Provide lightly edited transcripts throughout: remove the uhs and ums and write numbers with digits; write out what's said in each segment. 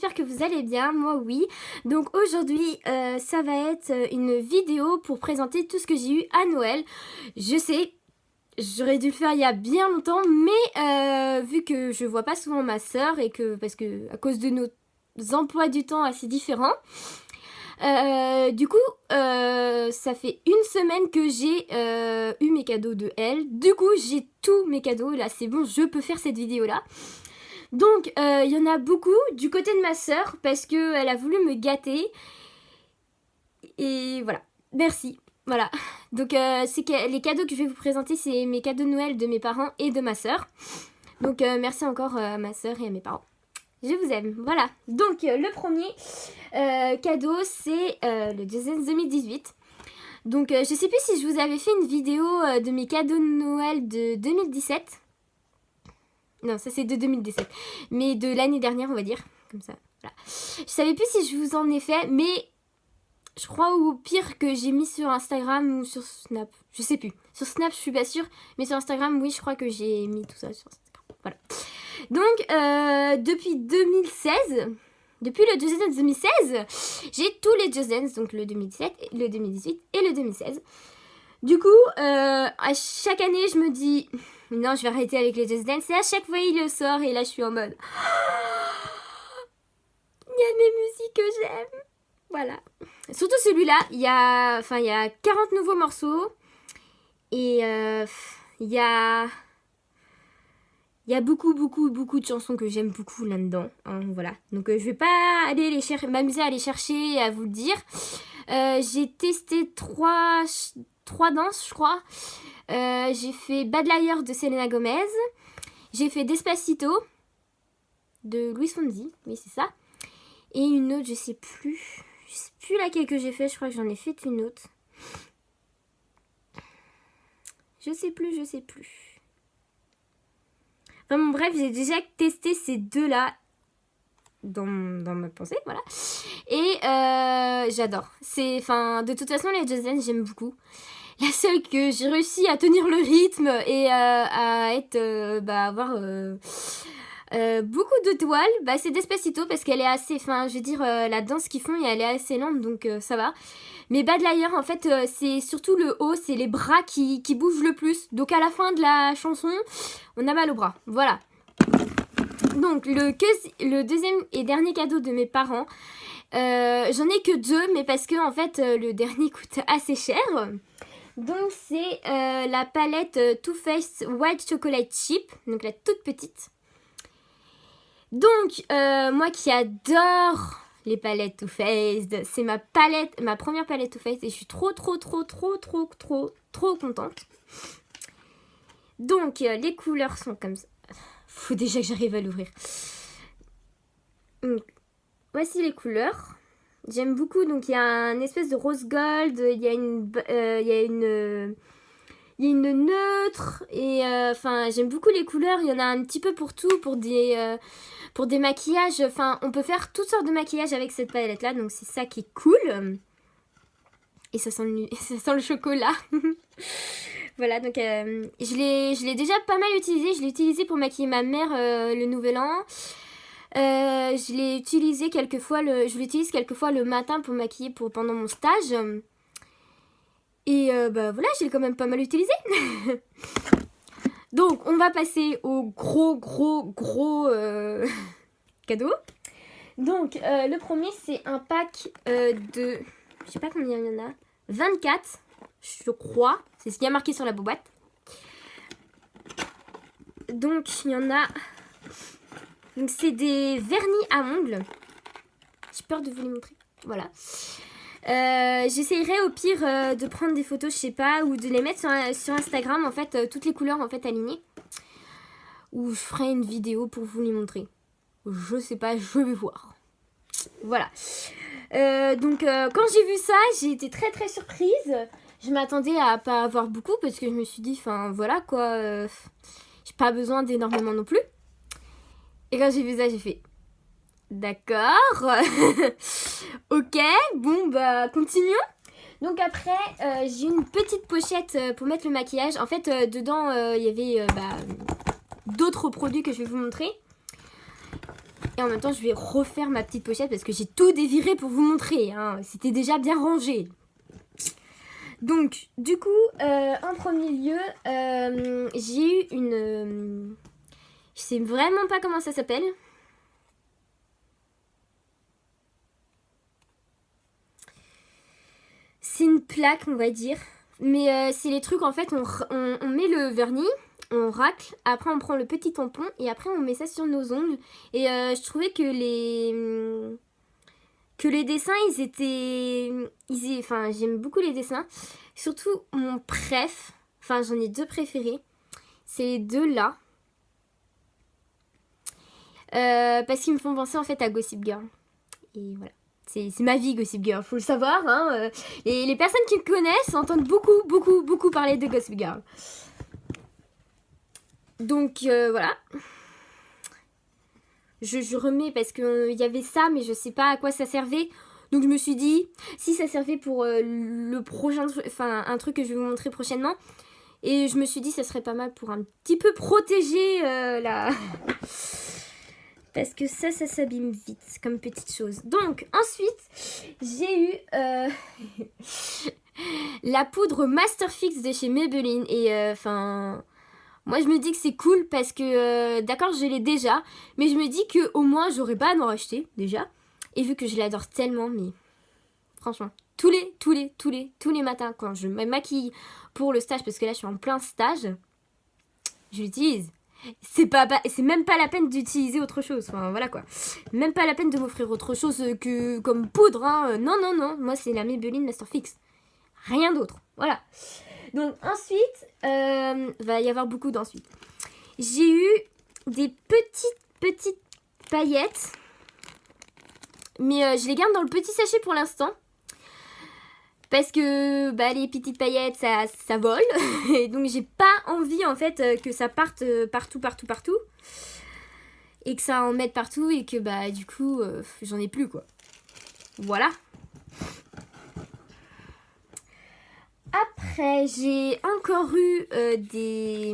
j'espère que vous allez bien, moi oui. Donc aujourd'hui ça va être une vidéo pour présenter tout ce que j'ai eu à Noël. Je sais, j'aurais dû le faire il y a bien longtemps, mais vu que je vois pas souvent ma soeur et que parce que à cause de nos emplois du temps assez différents, du coup ça fait une semaine que j'ai eu mes cadeaux de elle. Du coup j'ai tous mes cadeaux, là c'est bon, je peux faire cette vidéo là. Donc il y en a beaucoup du côté de ma soeur parce qu'elle a voulu me gâter. Et voilà, merci. Voilà, donc les cadeaux que je vais vous présenter, c'est mes cadeaux de Noël de mes parents et de ma soeur. Donc merci encore à ma soeur et à mes parents. Je vous aime, voilà. Donc le premier cadeau, c'est le Just Dance 2018. Donc je sais plus si je vous avais fait une vidéo de mes cadeaux de Noël de 2017. Non, ça c'est de 2017. Mais de l'année dernière, on va dire. Comme ça, voilà. Je savais plus si je vous en ai fait, mais je crois au pire que j'ai mis sur Instagram ou sur Snap. Je sais plus. Sur Snap, je suis pas sûre. Mais sur Instagram, oui, je crois que j'ai mis tout ça sur Instagram. Voilà. Donc, depuis 2016, depuis le Just Dance 2016, j'ai tous les Just Dance. Donc le 2017, le 2018 et le 2016. Du coup, à chaque année, je me dis... Non, je vais arrêter avec les Just Dance. Et à chaque fois, il le sort. Et là, je suis en mode... Il y a mes musiques que j'aime. Voilà. Surtout celui-là, il y a 40 nouveaux morceaux. Et il y a beaucoup de chansons que j'aime beaucoup là-dedans. Hein, voilà. Donc je vais pas aller m'amuser à les chercher et à vous le dire. J'ai testé trois danses, je crois. J'ai fait Bad Liar de Selena Gomez. J'ai fait Despacito de Luis Fonsi. Oui, c'est ça. Et une autre, je sais plus. Je sais plus laquelle que j'ai fait. Je crois que j'en ai fait une autre. Je sais plus. Enfin bon, bref, j'ai déjà testé ces deux-là dans ma pensée, voilà. Et j'adore. De toute façon, les Just Dance, j'aime beaucoup. La seule que j'ai réussi à tenir le rythme et à être, avoir beaucoup de toiles, c'est Despacito parce qu'elle est assez, je veux dire, la danse qu'ils font, elle est assez lente, donc ça va. Mais Bad Liar, en fait, c'est surtout le haut, c'est les bras qui bougent le plus. Donc à la fin de la chanson, on a mal aux bras. Voilà. Donc le deuxième et dernier cadeau de mes parents, j'en ai que deux, mais parce que en fait le dernier coûte assez cher. Donc c'est la palette Too Faced White Chocolate Chip, donc la toute petite. Donc moi qui adore les palettes Too Faced, c'est ma première palette Too Faced et je suis trop contente. Donc les couleurs sont comme ça. Faut déjà que j'arrive à l'ouvrir. Voici les couleurs. J'aime beaucoup. Donc il y a un espèce de rose gold. Il y a une neutre. Et j'aime beaucoup les couleurs. Il y en a un petit peu pour tout. Pour des maquillages. Enfin, on peut faire toutes sortes de maquillages avec cette palette là. Donc c'est ça qui est cool. Et ça sent le chocolat. Voilà, donc je l'ai déjà pas mal utilisé. Je l'ai utilisé pour maquiller ma mère le nouvel an. Je l'ai utilisé je l'utilise quelquefois le matin pour maquiller pendant mon stage. Et voilà, je l'ai quand même pas mal utilisé. Donc on va passer au gros cadeau. Donc le premier, c'est un pack de... Je sais pas combien il y en a. 24, je crois. C'est ce qui a marqué sur la boîte. Donc, il y en a... Donc, c'est des vernis à ongles. J'ai peur de vous les montrer. Voilà. J'essayerai au pire de prendre des photos, je sais pas, ou de les mettre sur Instagram, en fait, toutes les couleurs, en fait, alignées. Ou je ferai une vidéo pour vous les montrer. Je sais pas, je vais voir. Voilà. Donc, quand j'ai vu ça, j'ai été très surprise. Je m'attendais à pas avoir beaucoup parce que je me suis dit, voilà quoi, j'ai pas besoin d'énormément non plus. Et quand j'ai vu ça, j'ai fait, d'accord, ok, bon continuons. Donc après, j'ai une petite pochette pour mettre le maquillage. En fait, dedans, il y avait d'autres produits que je vais vous montrer. Et en même temps, je vais refaire ma petite pochette parce que j'ai tout déviré pour vous montrer. Hein. C'était déjà bien rangé. Donc, du coup, en premier lieu, j'ai eu une... je sais vraiment pas comment ça s'appelle. C'est une plaque, on va dire. Mais c'est les trucs, en fait, on met le vernis, on racle, après on prend le petit tampon et après on met ça sur nos ongles. Et je trouvais que les dessins, enfin, j'aime beaucoup les dessins. Surtout mon préf, enfin j'en ai deux préférés. C'est les deux là. Parce qu'ils me font penser en fait à Gossip Girl. Et voilà. C'est ma vie, Gossip Girl, faut le savoir. Hein. Et les personnes qui me connaissent entendent beaucoup parler de Gossip Girl. Donc voilà. Je remets parce qu'il y avait ça, mais je sais pas à quoi ça servait. Donc je me suis dit, si ça servait pour le prochain, enfin un truc que je vais vous montrer prochainement. Et je me suis dit, ça serait pas mal pour un petit peu protéger la... Parce que ça s'abîme vite comme petite chose. Donc ensuite, j'ai eu la poudre Masterfix de chez Maybelline. Et enfin... moi je me dis que c'est cool parce que d'accord je l'ai déjà, mais je me dis que au moins j'aurais pas à m'en racheter déjà. Et vu que je l'adore tellement, mais franchement, tous les matins quand je me maquille pour le stage, parce que là je suis en plein stage, je l'utilise. C'est même pas la peine d'utiliser autre chose, enfin voilà quoi. Même pas la peine de m'offrir autre chose que comme poudre, hein. Non, moi c'est la Maybelline Masterfix. Rien d'autre, voilà. Donc ensuite, va y avoir beaucoup d'ensuite. J'ai eu des petites paillettes. Mais je les garde dans le petit sachet pour l'instant. Parce que les petites paillettes, ça vole. Et donc j'ai pas envie en fait que ça parte partout. Et que ça en mette partout et que du coup, j'en ai plus quoi. Voilà. Après, j'ai encore eu des...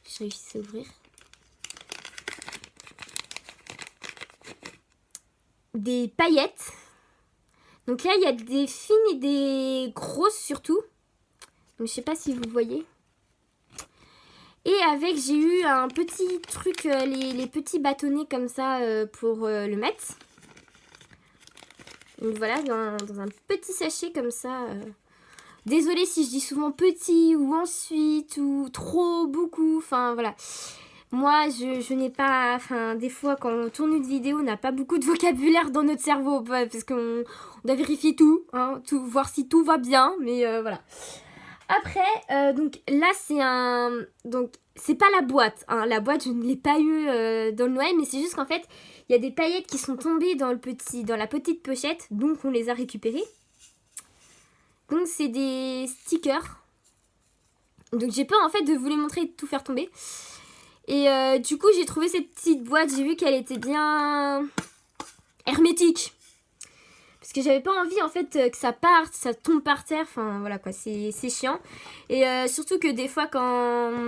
J'ai réussi à ouvrir. Des paillettes. Donc là, il y a des fines et des grosses surtout. Donc je sais pas si vous voyez. Et avec, j'ai eu un petit truc, les petits bâtonnets comme ça pour le mettre. Donc voilà, dans un petit sachet comme ça. Désolée si je dis souvent petit ou ensuite ou trop, beaucoup. Enfin voilà. Moi, je n'ai pas... Enfin, des fois, quand on tourne une vidéo, on n'a pas beaucoup de vocabulaire dans notre cerveau. Parce qu'on doit vérifier tout, hein, voir si tout va bien. Mais voilà. Après, donc là, c'est un... Donc, c'est pas la boîte. Hein, la boîte, je ne l'ai pas eu dans le Noël. Mais c'est juste qu'en fait, il y a des paillettes qui sont tombées dans la petite pochette. Donc, on les a récupérées. Donc, c'est des stickers. Donc, j'ai peur, en fait, de vous les montrer et de tout faire tomber. Et du coup, j'ai trouvé cette petite boîte. J'ai vu qu'elle était bien hermétique. Parce que j'avais pas envie, en fait, que ça parte, ça tombe par terre. Enfin, voilà, quoi. C'est chiant. Et surtout que des fois, quand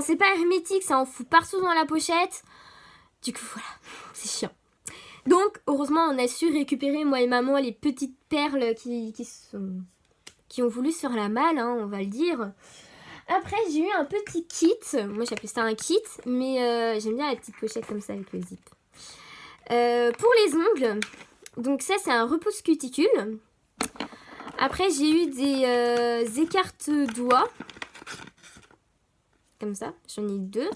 c'est pas hermétique, ça en fout partout dans la pochette. Du coup, voilà. C'est chiant. Donc, heureusement, on a su récupérer, moi et maman, les petites perles qui ont voulu se faire la malle, hein, on va le dire. Après, j'ai eu un petit kit. Moi, j'appelle ça un kit. Mais j'aime bien la petite pochette comme ça avec le zip. Pour les ongles. Donc ça, c'est un repousse cuticule. Après, j'ai eu des écarte-doigts. Comme ça. J'en ai 2.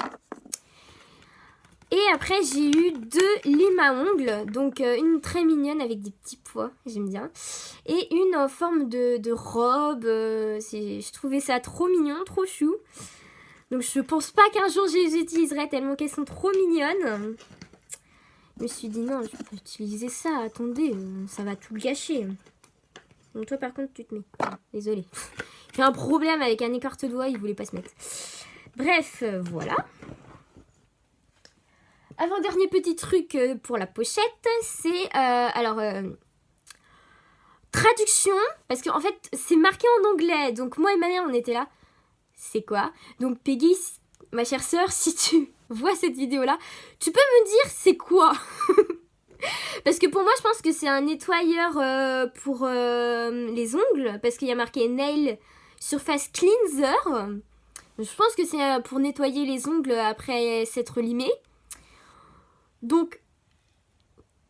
Et après, j'ai eu 2 limes à ongles. Donc, une très mignonne avec des petits pois. J'aime bien. Et une en forme de robe. Je trouvais ça trop mignon, trop chou. Donc, je pense pas qu'un jour, je les utiliserai tellement qu'elles sont trop mignonnes. Je me suis dit, non, je vais pas utiliser ça. Attendez, ça va tout gâcher. Donc, toi, par contre, tu te mets. Désolée. J'ai un problème avec un écarte-doigt. Il voulait pas se mettre. Bref, voilà. Avant-dernier petit truc pour la pochette, c'est traduction, parce qu'en fait c'est marqué en anglais, donc moi et ma mère on était là, c'est quoi? Donc Peggy ma chère sœur, si tu vois cette vidéo-là, tu peux me dire c'est quoi? Parce que pour moi, je pense que c'est un nettoyeur pour les ongles, parce qu'il y a marqué Nail Surface Cleanser. Je pense que c'est pour nettoyer les ongles après s'être limé. Donc,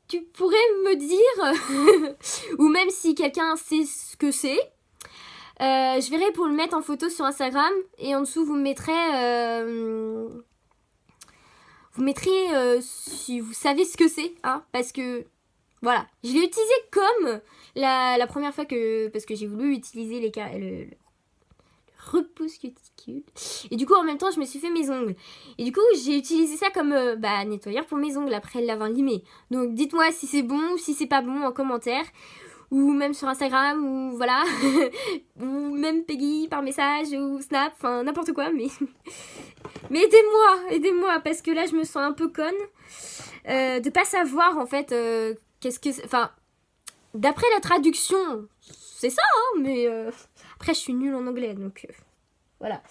tu pourrais me dire, ou même si quelqu'un sait ce que c'est, je verrai pour le mettre en photo sur Instagram, et en dessous vous mettrez si vous savez ce que c'est, hein, parce que voilà, je l'ai utilisé comme la première fois parce que j'ai voulu utiliser le repousse cuticule, et du coup en même temps je me suis fait mes ongles, et du coup j'ai utilisé ça comme nettoyeur pour mes ongles après l'avoir limé. Donc dites-moi si c'est bon ou si c'est pas bon en commentaire, ou même sur Instagram, ou voilà, ou même Peggy par message, ou Snap, enfin n'importe quoi, mais aidez-moi, parce que là je me sens un peu conne de pas savoir en fait qu'est-ce que c'est, enfin d'après la traduction c'est ça, hein, mais après je suis nulle en anglais, donc voilà.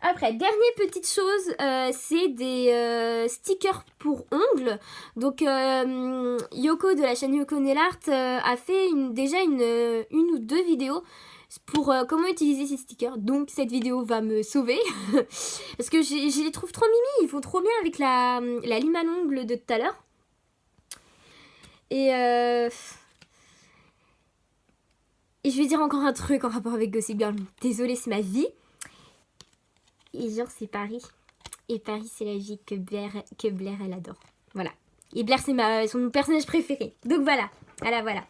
Après, dernière petite chose, c'est des stickers pour ongles. Donc, Yoko de la chaîne Yoko Nail Art a fait déjà une ou deux vidéos pour comment utiliser ces stickers. Donc, cette vidéo va me sauver. Parce que je les trouve trop mimi. Ils font trop bien avec la lime à l'ongle de tout à l'heure. Et je vais dire encore un truc en rapport avec Gossip Girl. Désolée, c'est ma vie. Et genre, c'est Paris. Et Paris, c'est la vie que Blair, elle adore. Voilà. Et Blair, c'est son personnage préféré. Donc voilà. Voilà.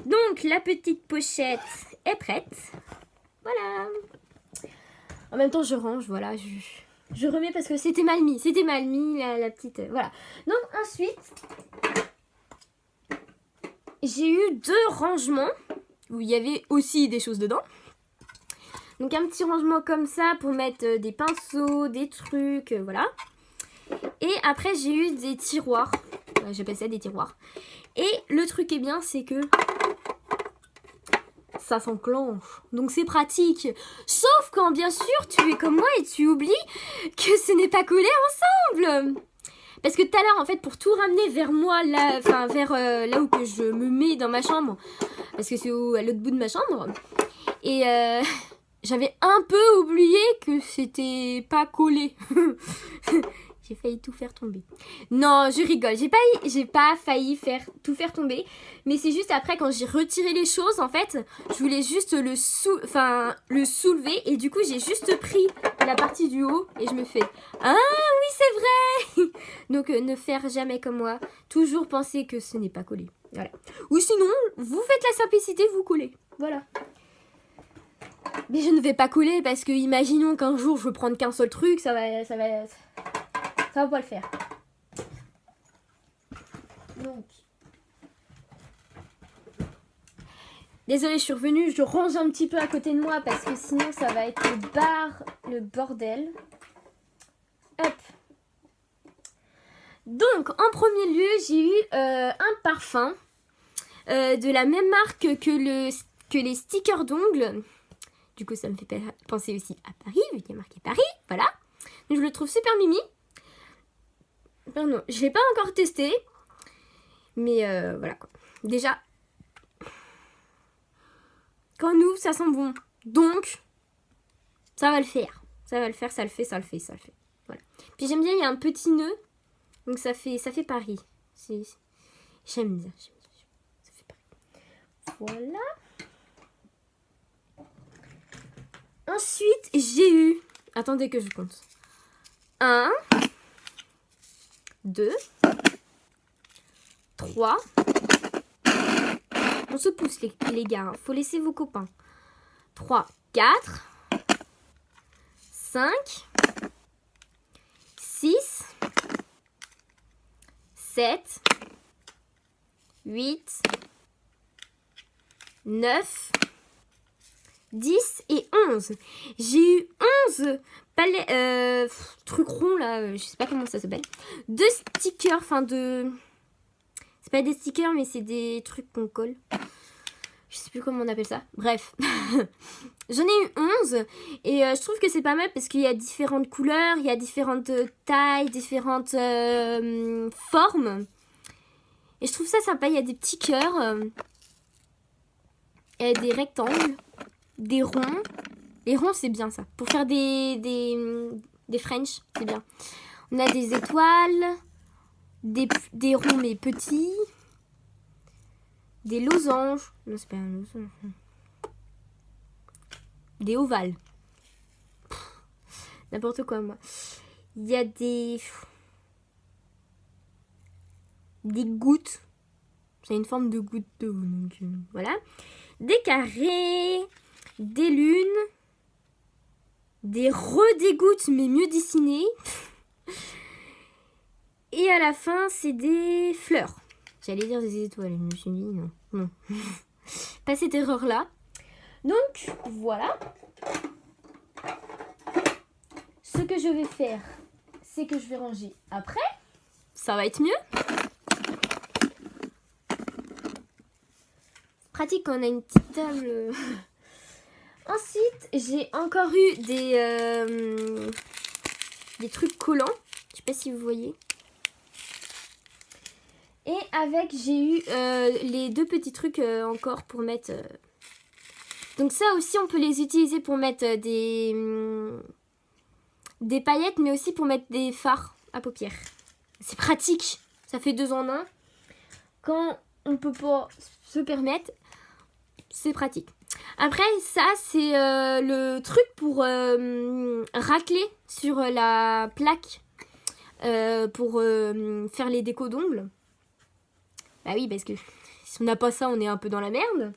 Donc, la petite pochette est prête. Voilà. En même temps, je range, voilà. Je remets parce que c'était mal mis. C'était mal mis, la petite... voilà. Donc, ensuite, j'ai eu 2 rangements où il y avait aussi des choses dedans. Donc un petit rangement comme ça pour mettre des pinceaux, des trucs, voilà. Et après j'ai eu des tiroirs. J'appelle ça des tiroirs. Et le truc est bien, c'est que ça s'enclenche. Donc c'est pratique. Sauf quand bien sûr tu es comme moi et tu oublies que ce n'est pas collé ensemble. Parce que tout à l'heure en fait pour tout ramener vers moi, là, enfin vers là où que je me mets dans ma chambre. Parce que c'est à l'autre bout de ma chambre. Et j'avais un peu oublié que c'était pas collé. J'ai failli tout faire tomber. Non, je rigole. J'ai pas failli tout faire tomber. Mais c'est juste après, quand j'ai retiré les choses, en fait, je voulais juste le soulever. Et du coup, j'ai juste pris la partie du haut et je me fais « Ah oui, c'est vrai !» Donc, ne faire jamais comme moi. Toujours penser que ce n'est pas collé. Voilà. Ou sinon, vous faites la simplicité, vous collez. Voilà. Mais je ne vais pas coller parce que imaginons qu'un jour je veux prendre qu'un seul truc, ça va pas le faire. Donc, désolée, je suis revenue, je range un petit peu à côté de moi parce que sinon ça va être le bordel. Hop. Donc, en premier lieu, j'ai eu un parfum de la même marque que les stickers d'ongles. Du coup, ça me fait penser aussi à Paris, vu qu'il y a marqué Paris, voilà. Donc, je le trouve super mimi. Pardon, je ne l'ai pas encore testé. Mais voilà quoi. Déjà, quand on ouvre, ça sent bon. Donc, ça va le faire. Ça va le faire, ça le fait. Voilà. Puis j'aime bien, il y a un petit nœud. Donc ça fait Paris. J'aime bien. Ça fait Paris. Voilà. Ensuite, j'ai eu... Attendez que je compte. 1, 2, 3. On se pousse les gars. Faut laisser vos copains. 3, 4, 5, 6, 7, 8, 9, 10 et 11. J'ai eu 11 trucs ronds là, je sais pas comment ça s'appelle. 2 stickers, enfin de... C'est pas des stickers mais c'est des trucs qu'on colle. Je sais plus comment on appelle ça. Bref. J'en ai eu 11. Et je trouve que c'est pas mal parce qu'il y a différentes couleurs, il y a différentes tailles, différentes formes. Et je trouve ça sympa. Il y a des petits cœurs, et des rectangles, des ronds. Les ronds, c'est bien ça. Pour faire des French, c'est bien. On a des étoiles, des ronds mais petits, des losanges. Non, c'est pas un losange. Des ovales. N'importe quoi, moi. Il y a des gouttes. C'est une forme de goutte d'eau. Donc, voilà. Des carrés, des lunes, des redégouttes, mais mieux dessinées. Et à la fin, c'est des fleurs. J'allais dire des étoiles, je me suis dit non. Non. Pas cette erreur-là. Donc, voilà. Ce que je vais faire, c'est que je vais ranger après. Ça va être mieux. C'est pratique quand on a une petite table. Ensuite, j'ai encore eu des trucs collants. Je sais pas si vous voyez. Et avec, j'ai eu les deux petits trucs encore pour mettre... Donc ça aussi, on peut les utiliser pour mettre des paillettes, mais aussi pour mettre des fards à paupières. C'est pratique. Ça fait 2 en 1. Quand on peut pas se permettre, c'est pratique. Après, ça, c'est le truc pour racler sur la plaque pour faire les décos d'ongles. Bah oui, parce que si on n'a pas ça, on est un peu dans la merde.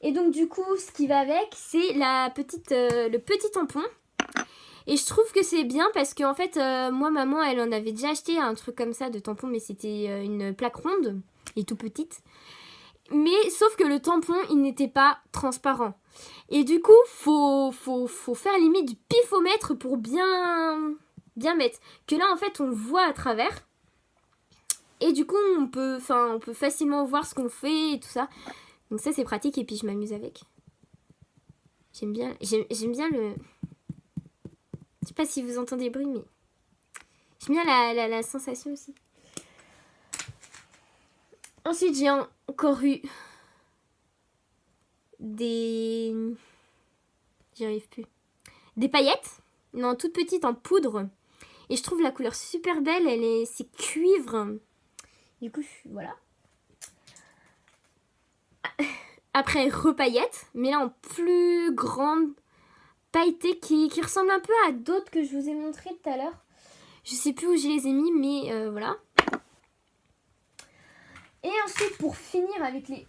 Et donc, du coup, ce qui va avec, c'est le petit tampon. Et je trouve que c'est bien parce qu'en fait, moi, maman, elle en avait déjà acheté un truc comme ça de tampon, mais c'était une plaque ronde et tout petite. Mais sauf que le tampon, il n'était pas transparent. Et du coup, faut faire limite du pifomètre pour bien mettre. Que là, en fait, on le voit à travers. Et du coup, on peut facilement voir ce qu'on fait et tout ça. Donc ça, c'est pratique et puis je m'amuse avec. J'aime bien le... Je sais pas si vous entendez le bruit, mais... J'aime bien la sensation aussi. Ensuite, j'ai encore eu des... J'y arrive plus. Des paillettes. Non, toutes petites en poudre. Et je trouve la couleur super belle. C'est cuivre. Du coup, voilà. Après, repaillettes. Mais là, en plus grande pailletée qui ressemble un peu à d'autres que je vous ai montré tout à l'heure. Je sais plus où je les ai mis, mais voilà. Et ensuite, pour finir avec les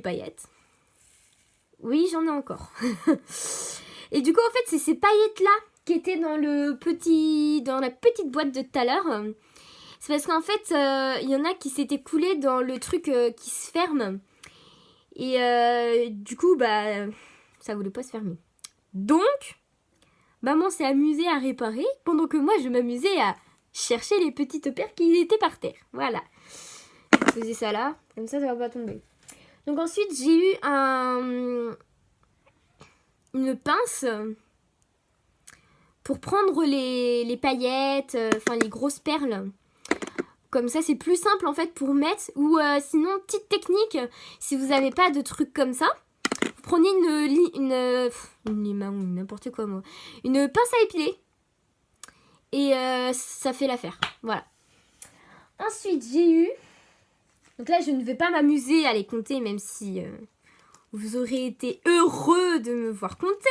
paillettes. Oui, j'en ai encore. Et du coup, en fait, c'est ces paillettes-là qui étaient dans la petite boîte de tout à l'heure. C'est parce qu'en fait, il y en a qui s'étaient coulées dans le truc qui se ferme. Et du coup, bah, ça voulait pas se fermer. Donc, maman s'est amusée à réparer, pendant que moi, je m'amusais à chercher les petites paires qui étaient par terre. Voilà. Je faisais ça là, comme ça va pas tomber. Donc ensuite, j'ai eu une pince pour prendre les paillettes, les grosses perles. Comme ça, c'est plus simple en fait pour mettre. Ou sinon, petite technique, si vous n'avez pas de trucs comme ça, vous prenez n'importe quoi moi, une pince à épiler. Et ça fait l'affaire. Voilà. Ensuite, j'ai eu... Donc là, je ne vais pas m'amuser à les compter, même si vous aurez été heureux de me voir compter.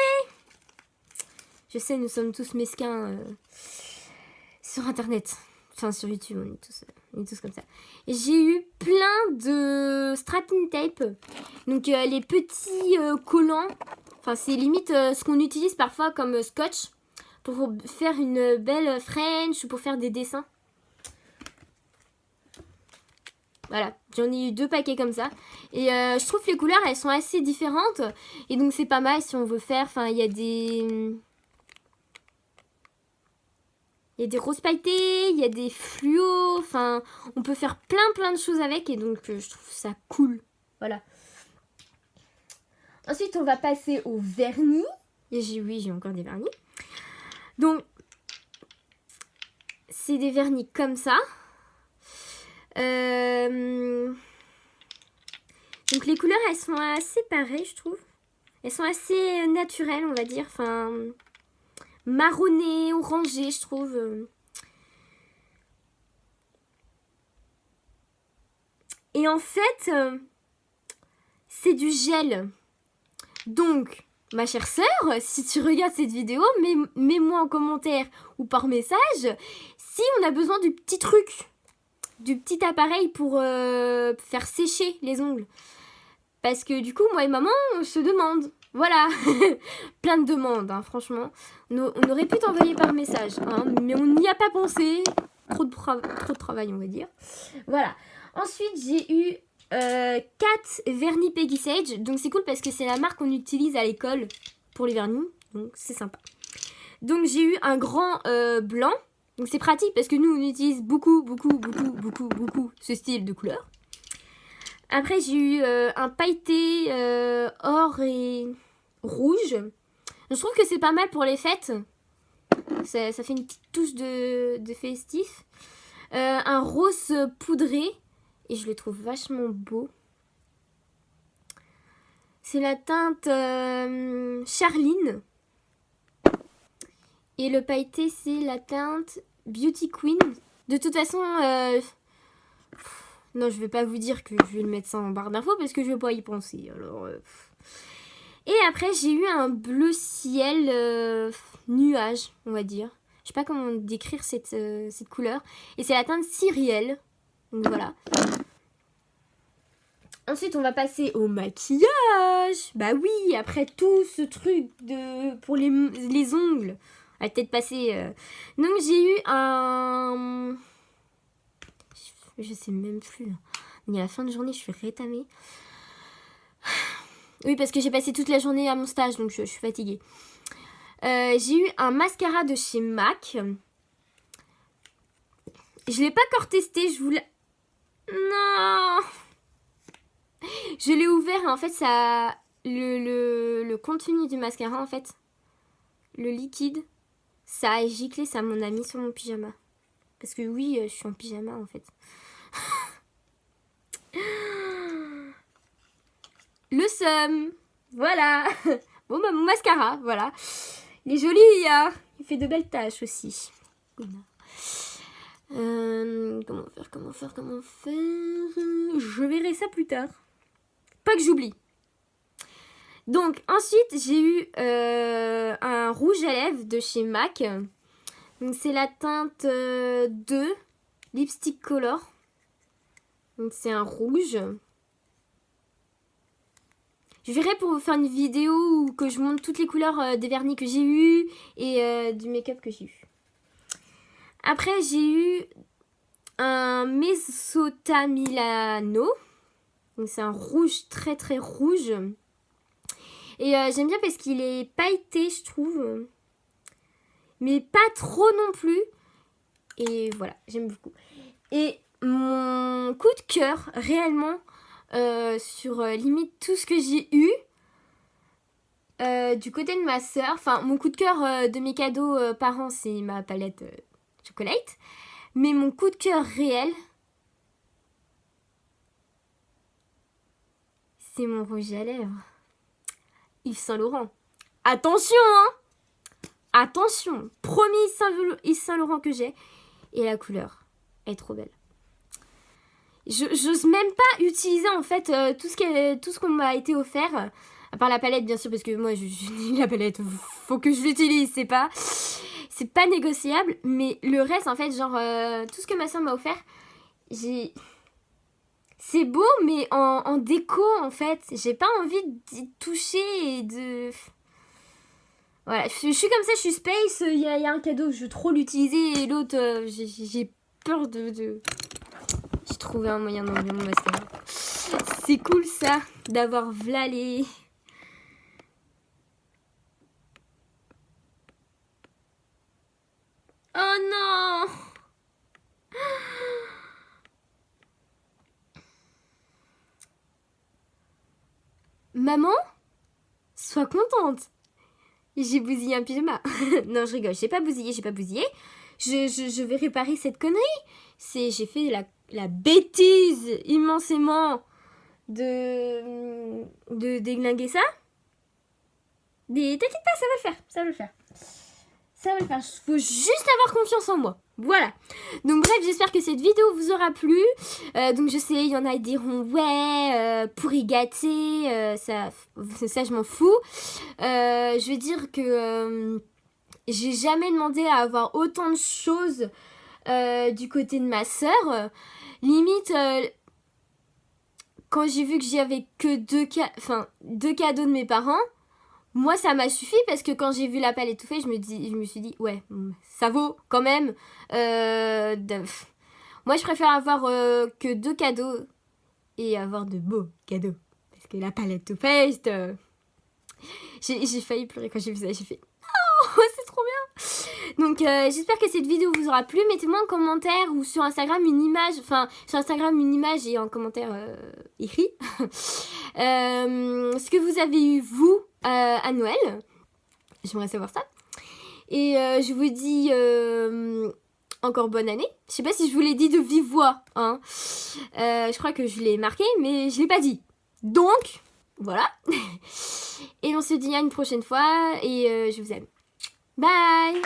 Je sais, nous sommes tous mesquins sur Internet. Enfin, sur YouTube, on est tous comme ça. Et j'ai eu plein de strapping tape. Donc, les petits collants. Enfin, c'est limite ce qu'on utilise parfois comme scotch pour faire une belle French ou pour faire des dessins. Voilà, j'en ai eu 2 paquets comme ça. Et je trouve que les couleurs, elles sont assez différentes. Et donc, c'est pas mal si on veut faire... Enfin, il y a des Il y a des roses pailletés, il y a des fluos, enfin, on peut faire plein de choses avec et donc je trouve ça cool. Voilà. Ensuite, on va passer au vernis. Et j'ai encore des vernis. Donc, c'est des vernis comme ça. Donc, les couleurs, elles sont assez pareilles, je trouve. Elles sont assez naturelles, on va dire. Enfin, marronnées, orangées, je trouve. Et en fait, c'est du gel. Donc, ma chère sœur, si tu regardes cette vidéo, mets-moi en commentaire ou par message si on a besoin du petit truc, du petit appareil pour faire sécher les ongles. Parce que du coup, moi et maman, on se demande. Voilà, plein de demandes, hein, franchement. On aurait pu t'envoyer par message, hein, mais on n'y a pas pensé. Trop de travail, on va dire. Voilà. Ensuite, j'ai eu 4 vernis Peggy Sage. Donc c'est cool parce que c'est la marque qu'on utilise à l'école pour les vernis. Donc c'est sympa. Donc j'ai eu un grand blanc. Donc c'est pratique parce que nous on utilise beaucoup ce style de couleur. Après j'ai eu un pailleté or et rouge. Je trouve que c'est pas mal pour les fêtes. Ça fait une petite touche de festif. Un rose poudré. Et je le trouve vachement beau. C'est la teinte Charline. Et le pailleté, c'est la teinte Beauty Queen. De toute façon, non, je vais pas vous dire que je vais le mettre ça en barre d'infos parce que je vais pas y penser. Alors, Et après, j'ai eu un bleu ciel nuage, on va dire. Je sais pas comment décrire cette couleur. Et c'est la teinte Cyrielle. Donc voilà. Ensuite, on va passer au maquillage. Bah oui, après tout ce truc pour les ongles. On va peut-être passer... Donc, j'ai eu un... Je sais même plus. Mais à la fin de journée, je suis rétamée. Oui, parce que j'ai passé toute la journée à mon stage, donc je suis fatiguée. J'ai eu un mascara de chez MAC. Je l'ai pas encore testé, je voulais... Non. Je l'ai ouvert et en fait, ça... Le contenu du mascara, en fait, le liquide, ça a giclé, ça m'en a mis sur mon pyjama. Parce que oui, je suis en pyjama, en fait. Le seum. Voilà. Bon, bah, mon mascara, voilà. Il est joli, hein. Il fait de belles taches aussi. Comment faire Je verrai ça plus tard. Pas que j'oublie. Donc, ensuite, j'ai eu un rouge à lèvres de chez MAC. Donc, c'est la teinte 2 Lipstick Color. Donc, c'est un rouge. Je verrai pour vous faire une vidéo où que je montre toutes les couleurs des vernis que j'ai eu et du make-up que j'ai eu. Après, j'ai eu un Mesota Milano. Donc, c'est un rouge très rouge. Et j'aime bien parce qu'il est pailleté, je trouve. Mais pas trop non plus. Et voilà, j'aime beaucoup. Et mon coup de cœur, réellement, sur limite tout ce que j'ai eu, du côté de ma soeur, enfin, mon coup de cœur de mes cadeaux parents, c'est ma palette chocolate. Mais mon coup de cœur réel, c'est mon rouge à lèvres. Yves Saint Laurent. Attention, hein! Attention! Premier Yves Saint Laurent que j'ai. Et la couleur, elle est trop belle. J'ose même pas utiliser en fait tout ce qu'on m'a été offert. À part la palette, bien sûr, parce que moi, la palette, faut que je l'utilise, c'est pas négociable. Mais le reste, en fait, genre, tout ce que ma soeur m'a offert, c'est beau, mais en déco, en fait. J'ai pas envie d'y toucher et de... Voilà, je suis comme ça, je suis space. Il y a un cadeau, je veux trop l'utiliser. Et l'autre, j'ai peur de... J'ai trouvé un moyen d'enlever mon mascara. C'est cool, ça, d'avoir v'là les... Oh non! Maman, sois contente. J'ai bousillé un pyjama. Non, je rigole, j'ai pas bousillé. Je vais réparer cette connerie. J'ai fait la bêtise immensément de déglinguer ça. Mais t'inquiète pas, ça va le faire. Faut juste avoir confiance en moi. Voilà. Donc bref, j'espère que cette vidéo vous aura plu. Donc je sais, il y en a qui diront ouais, pour y gâter, ça je m'en fous. Je veux dire que j'ai jamais demandé à avoir autant de choses du côté de ma sœur. Limite, quand j'ai vu que j'avais que deux cadeaux de mes parents, moi ça m'a suffi parce que quand j'ai vu la palette étouffée, je me suis dit ouais, ça vaut quand même. Moi je préfère avoir que 2 cadeaux et avoir de beaux cadeaux. Parce que la palette Too Faced, j'ai failli pleurer quand j'ai vu ça. J'ai fait oh, c'est trop bien. Donc j'espère que cette vidéo vous aura plu. Mettez-moi en commentaire ou sur Instagram une image. Enfin sur Instagram une image et en commentaire écrit. Ce que vous avez eu vous à Noël. J'aimerais savoir ça. Et je vous dis encore bonne année. Je sais pas si je vous l'ai dit de vive voix. Hein. Je crois que je l'ai marqué, mais je l'ai pas dit. Donc, voilà. Et on se dit à une prochaine fois. Et je vous aime. Bye!